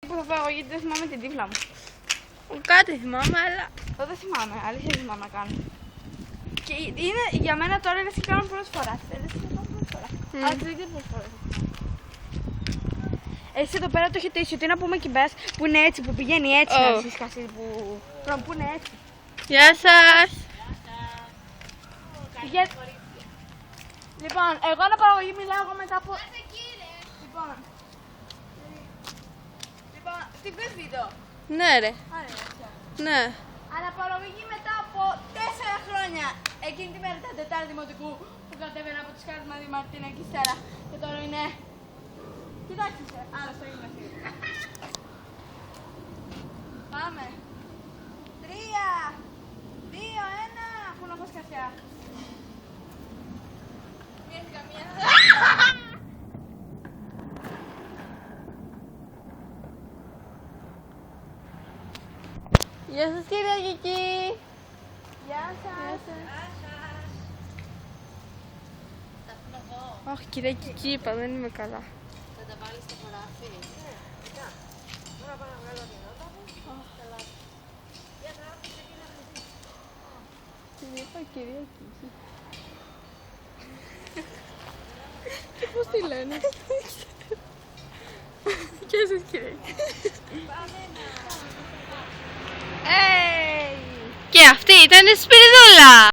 που θα φάω γιατί δεν θυμάμαι την τύφλα μου. Κάτι θυμάμαι, αλλά... Το δεν θυμάμαι, αλήθεια δεν θυμάμαι να κάνω. Και είναι για μένα τώρα είναι και κάνω πρώτη φορά. Θέλεις να κάνω πρώτη φορά. Αλλά δεν ξέρω πρώτη φορά. Εσύ εδώ πέρα το έχετε ίσιο, τι να πούμε εκεί πες που είναι έτσι, που πηγαίνει έτσι να δεις κασί, που είναι έτσι. Γεια σας! Λοιπόν, εγώ αναπαραγωγή μιλάω εγώ μετά από... Λοιπόν, τι πες βίντεο. Ναι ρε, ναι. Αναπαραγωγή μετά από 4 χρόνια. Εκείνη τη μέρα ήταν Τετάρτη Δημοτικού που κατέβαινα από τις κάρτες μαζί Μαρτίνα και Στέλλα. Και τώρα είναι... Κοιτάξτε, άρα στο είναι εσύ. Πάμε. 3, 2, 1, αφού να πω σκαφιά. Μία καμία. Γεια σας κυρία Κική! Γεια σας. Αχ, κυρία Κική είπα, δεν είμαι καλά. Θα τα βάλεις στο χωράφι. Ναι, φυσικά. Τώρα πάω να βγάλω την νότα μου. Για να έρθει και να χρησιμοποιήσει. Την είπα κυρία Κική. Και πώς τη λένε. Γεια σας κυρία Κική. Και αυτή ήταν η Σπυριδούλα.